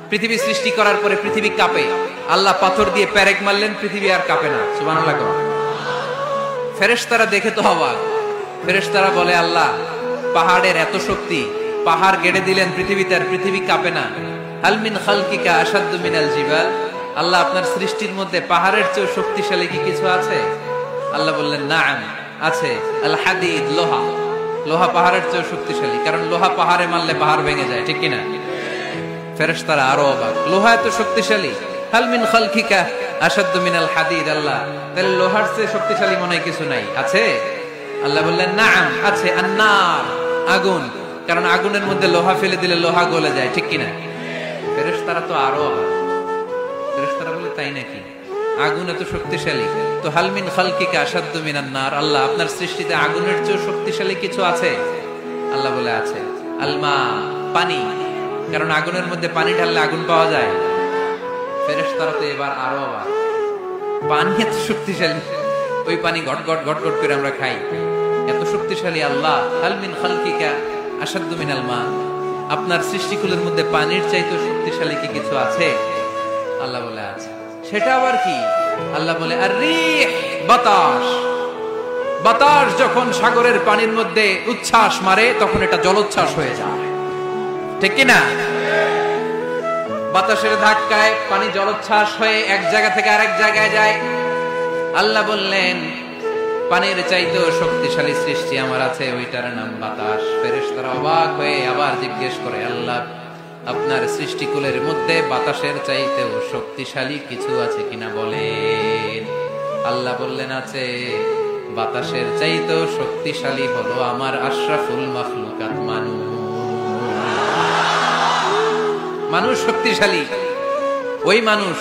পৃথিবী সৃষ্টি করার পরে পৃথিবী কাঁপে, আল্লাহ পাথর দিয়ে পেরেক মারলেন, পৃথিবী আর কাঁপে না। সুবহানাল্লাহ। ফেরেশতারা দেখে তো অবাক। ফেরেশতারা বলে, আল্লাহ পাহাড়ের এত শক্তি, পাহাড় গেড়ে দিলেন পৃথিবীতে, আর পৃথিবী কাঁপে না। হাল মিন খালকিকা আশাদ্দু মিনাল জিবাল, আল্লাহ আপনার সৃষ্টির মধ্যে পাহাড়ের চেয়ে শক্তিশালী কি কিছু আছে? আল্লাহ বললেন, নাআম, আছে। আল হাদিদ, লোহা। লোহা পাহাড়ের চেয়ে শক্তিশালী, কারণ লোহা পাহাড়ে মারলে পাহাড় ভেঙে যায়, ঠিক কিনা? ফেরেশতারা আরো অবাক, লোহা এত শক্তিশালী। হাল মিন খালকিকা আশাদ্দু মিনাল হাদিদ, আল্লাহ তাহলে লোহার চেয়ে শক্তিশালী মনে হয় কিছু নাই, আছে? আল্লাহ বললেন, নাআম, আছে। আন্নার, আগুন, কারণ আগুনের মধ্যে লোহা ফেলে দিলে লোহা গলে যায়, ঠিক কিনা? ফেরেশতারা তো আরো অবাক। ফেরেশতারা বলে, তাই নাকি? আগুন এত শক্তিশালী, তো হাল মিন খালকিকা আশাদ্দু মিনান নার, আল্লাহ আপনার সৃষ্টিতে আগুনের চেয়ে শক্তিশালী কিছু আছে? আল্লাহ বলে, আছে। আলমা, পানি, কারণ আগুনের মধ্যে পানি ঢাললে আগুন পাওয়া যায়। ফেরেশতারা তো এবার আরো অবাক, পানি এত শক্তিশালী, ওই পানি ঘট ঘট ঘট ঘট করে আমরা খাই, এত শক্তিশালী আল্লাহ। হাল মিন খালকিকা আশাদ্দু মিনাল মা, আপনার সৃষ্টিকুলের মধ্যে পানির চাইতে শক্তিশালী কি কিছু আছে? আল্লাহ বলে, আছে। সেটা আবার কি? আল্লাহ বলে, আর রিহ, বাতাস। বাতাস যখন সাগরের পানির মধ্যে উচ্ছ্বাস মারে, তখন এটা জলোচ্ছ্বাস হয়ে যায়, ঠিক কিনা? বাতাসের ধাক্কায় পানি জলোচ্ছ্বাস হয়ে এক জায়গা থেকে আরেক জায়গায় যায়। আল্লাহ বললেন, পানির চাইতেও শক্তিশালী সৃষ্টি আমার আছে, ওইটার নাম বাতাস। ফেরেশতারা অবাক হয়ে আবার জিজ্ঞেস করে, আল্লাহ আপনার সৃষ্টিকুলের মধ্যে বাতাসের চাইতেও শক্তিশালী কিছু আছে কিনা বলেন। আল্লাহ বললেন, আছে। বাতাসের চাইতেও শক্তিশালী হলো আমার আশরাফুল মাখলুকাত মানুষ। মানুষ শক্তিশালী, ওই মানুষ